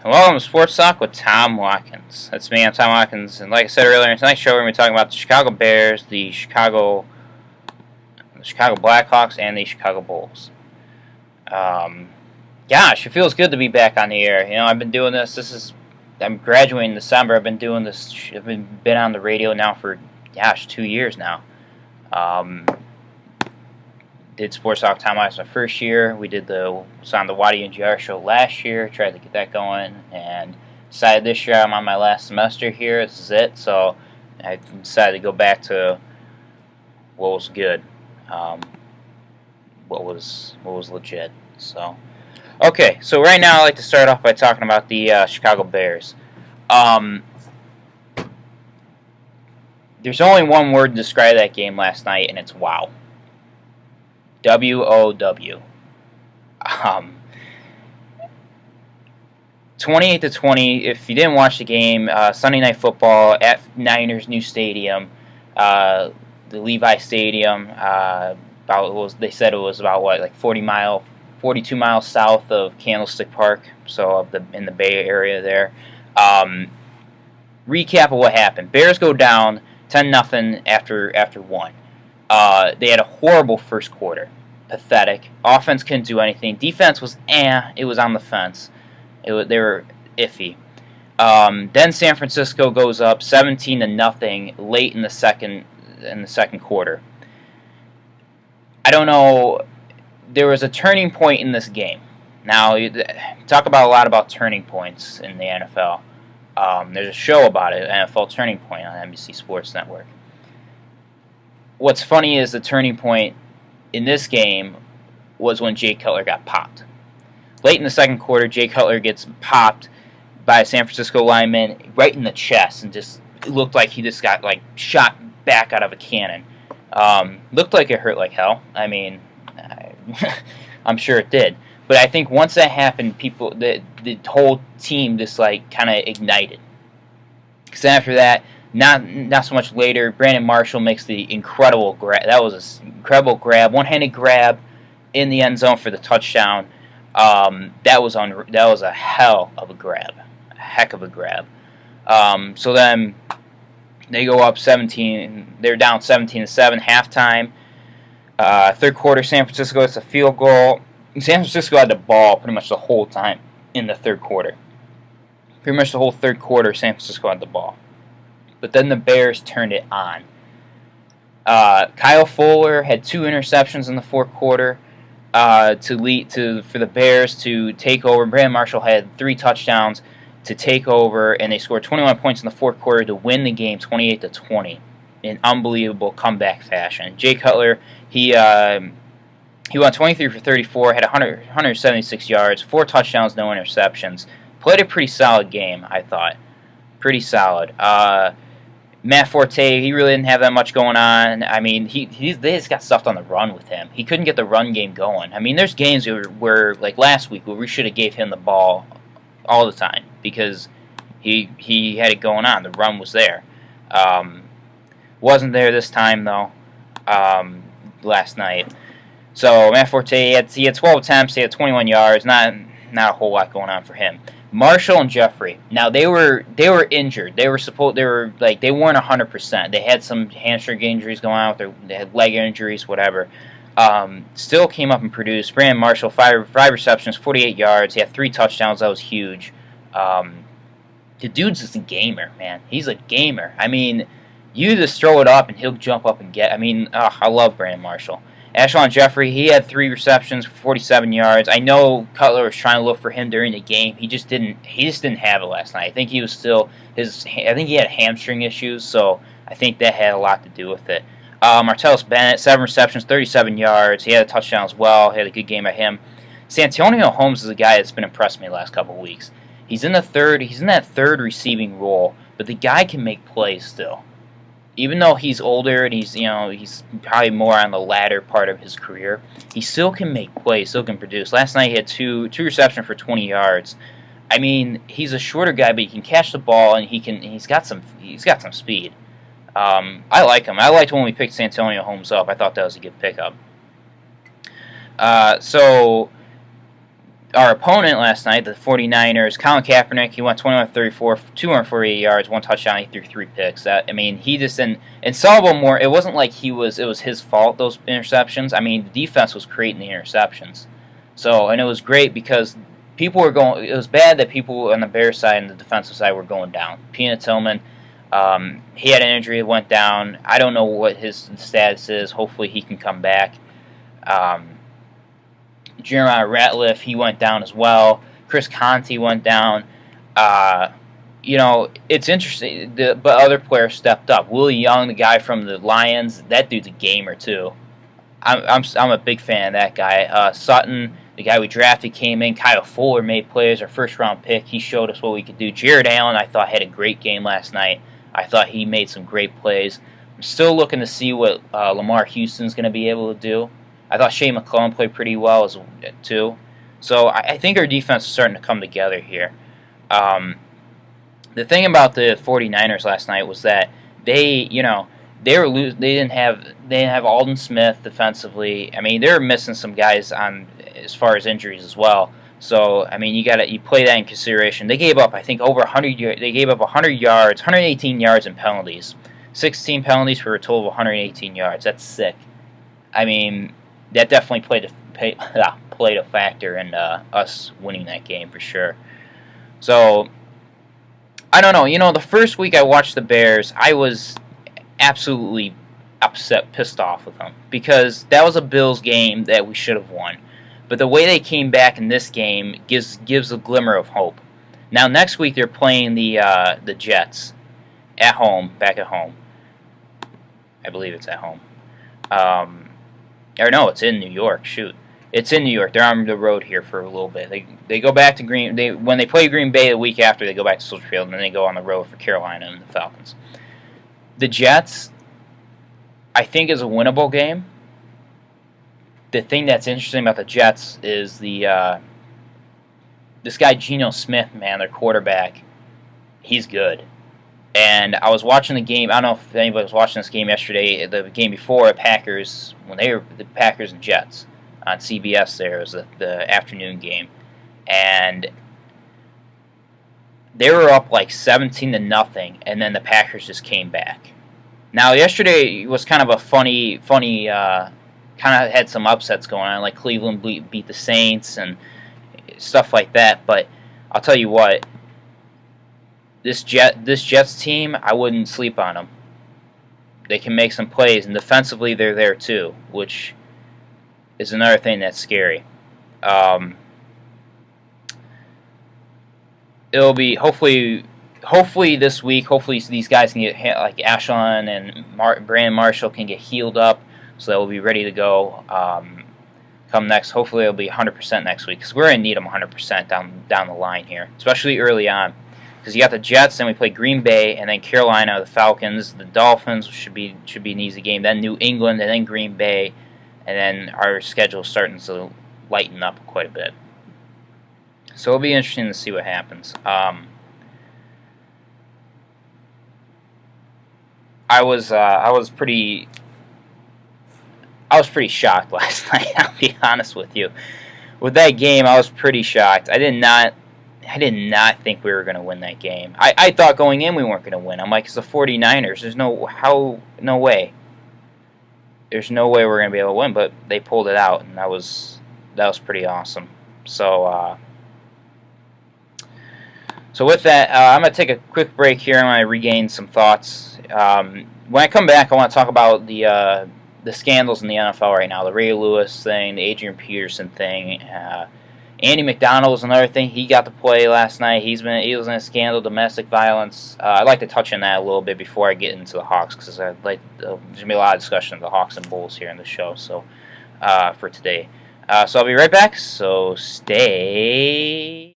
Welcome to Sports Talk with Tom Watkins. That's me, I'm Tom Watkins, and like I said earlier in tonight's show, we're going to be talking about the Chicago Bears, the Chicago Blackhawks, and the Chicago Bulls. Gosh, it feels good to be back on the air. You know, I've been doing this. I'm graduating in December. I've been doing this. I've been on the radio now for 2 years now. Did Sports Talk Time Watkins my first year. We was on the Waddy and GR show last year. Tried to get that going, and decided this year I'm on my last semester here. This is it, so I decided to go back to what was good, what was legit. So, okay, so right now I'd like to start off by talking about the Chicago Bears. There's only one word to describe that game last night, and it's wow. W-O-W. 28-20. If you didn't watch the game, Sunday Night Football at Niners' new stadium, the Levi Stadium. They said it was about 42 miles south of Candlestick Park, so in the Bay Area there. Recap of what happened: Bears go down 10-0 after one. They had a horrible first quarter. Pathetic. Offense couldn't do anything. Defense was it was on the fence. They were iffy. Then San Francisco goes up 17-0 late in the second quarter. I don't know. There was a turning point in this game. Now, you talk about a lot about turning points in the NFL. There's a show about it, NFL Turning Point, on NBC Sports Network. What's funny is the turning point in this game was when Jay Cutler got popped. Late in the second quarter, Jay Cutler gets popped by a San Francisco lineman right in the chest, and it looked like he just got shot back out of a cannon. Looked like it hurt like hell. I mean, I'm sure it did. But I think once that happened, the whole team just kind of ignited. Because after that, not so much later, Brandon Marshall makes the incredible grab. That was an incredible grab, one-handed grab in the end zone for the touchdown. That was a hell of a grab, a heck of a grab. So then they go up 17. They're down 17-7 halftime. Third quarter, San Francisco gets a field goal. San Francisco had the ball pretty much the whole time in the third quarter. Pretty much the whole third quarter, San Francisco had the ball. But then the Bears turned it on. Kyle Fuller had 2 interceptions in the fourth quarter for the Bears to take over. Brandon Marshall had 3 touchdowns to take over, and they scored 21 points in the fourth quarter to win the game 28-20 in unbelievable comeback fashion. Jay Cutler, he went 23 for 34, had 176 yards, 4 touchdowns, no interceptions. Played a pretty solid game, I thought. Pretty solid. Matt Forte, he really didn't have that much going on. I mean, they just got stuffed on the run with him. He couldn't get the run game going. I mean, there's games where like last week, where we should have gave him the ball all the time because he had it going on. The run was there. Wasn't there this time, though, last night. So Matt Forte, he had 12 attempts, he had 21 yards, not a whole lot going on for him. Marshall and Jeffrey. Now they were injured. They weren't 100%. They had some hamstring injuries going on. They had leg injuries, whatever. Still came up and produced. Brandon Marshall, 5 receptions, 48 yards. He had 3 touchdowns. That was huge. The dude's just a gamer, man. He's a gamer. I mean, you just throw it up and he'll jump up and get. I mean, I love Brandon Marshall. Ashawn Jeffrey, he had 3 receptions for 47 yards. I know Cutler was trying to look for him during the game. He just didn't have it last night. I think he had hamstring issues, so I think that had a lot to do with it. Martellus Bennett, 7 receptions, 37 yards. He had a touchdown as well. He had a good game by him. Santonio Holmes is a guy that's been impressed me the last couple of weeks. He's in that third receiving role, but the guy can make plays still. Even though he's older and he's probably more on the latter part of his career, he still can make plays, still can produce. Last night he had two receptions for 20 yards. I mean, he's a shorter guy, but he can catch the ball and he's got some speed. I like him. I liked when we picked Santonio Holmes up. I thought that was a good pickup. So our opponent last night, the 49ers, Colin Kaepernick, he went 21-34, 248 yards, one touchdown, he threw 3 picks. He just didn't. And some of them were. It wasn't like it was his fault, those interceptions. I mean, the defense was creating the interceptions. So, and it was great because people were going. It was bad that people on the Bears side and the defensive side were going down. Peanut Tillman, he had an injury, went down. I don't know what his status is. Hopefully, he can come back. Jeremiah Ratliff, he went down as well. Chris Conte went down. It's interesting, but other players stepped up. Willie Young, the guy from the Lions, that dude's a gamer too. I'm a big fan of that guy. Sutton, the guy we drafted, came in. Kyle Fuller made plays, our first-round pick. He showed us what we could do. Jared Allen, I thought, had a great game last night. I thought he made some great plays. I'm still looking to see what Lamar Houston's going to be able to do. I thought Shea McCollum played pretty well too. So I think our defense is starting to come together here. The thing about the 49ers last night was that they didn't have Alden Smith defensively. I mean, they were missing some guys on as far as injuries as well. So I mean, you play that in consideration. They gave up, I think, over 100. They gave up 100 yards, 118 yards in penalties, 16 penalties for a total of 118 yards. That's sick. I mean, that definitely played a factor in us winning that game for sure. So I don't know. The first week I watched the Bears, I was absolutely upset, pissed off with them because that was a Bills game that we should have won. But the way they came back in this game gives a glimmer of hope. Now next week they're playing the Jets at home, back at home. I believe it's at home. Or no, it's in New York. Shoot, it's in New York. They're on the road here for a little bit. They go back to when they play Green Bay the week after, they go back to Soldier Field, and then they go on the road for Carolina and the Falcons. The Jets, I think, is a winnable game. The thing that's interesting about the Jets is this guy Geno Smith, man, their quarterback. He's good. And I was watching the game. I don't know if anybody was watching this game yesterday. The game before, Packers, when they were the Packers and Jets on CBS. There was the afternoon game, and they were up like 17-0, and then the Packers just came back. Now yesterday was kind of a funny. Kind of had some upsets going on, like Cleveland beat the Saints and stuff like that. But I'll tell you what. This Jets team, I wouldn't sleep on them. They can make some plays, and defensively they're there too, which is another thing that's scary. It'll be hopefully this week. Hopefully these guys can get, like Ashlon and Brandon Marshall, can get healed up, so that we'll be ready to go come next. Hopefully it'll be 100% next week because we're gonna need them 100% down the line here, especially early on. Because you got the Jets, then we play Green Bay, and then Carolina, the Falcons, the Dolphins should be an easy game. Then New England, and then Green Bay, and then our schedule is starting to lighten up quite a bit. So it'll be interesting to see what happens. I was pretty shocked last night. I'll be honest with you. With that game, I was pretty shocked. I did not think we were going to win that game. I thought going in we weren't going to win. I'm like, it's the 49ers. There's no way. There's no way we're going to be able to win, but they pulled it out, and that was pretty awesome. So with that, I'm going to take a quick break here. I'm going to regain some thoughts. When I come back, I want to talk about the scandals in the NFL right now. The Ray Lewis thing, the Adrian Peterson thing. Andy McDonald was another thing. He got to play last night. He was in a scandal, domestic violence. I'd like to touch on that a little bit before I get into the Hawks, because there's going to be a lot of discussion of the Hawks and Bulls here in the show. So for today, so I'll be right back. So stay.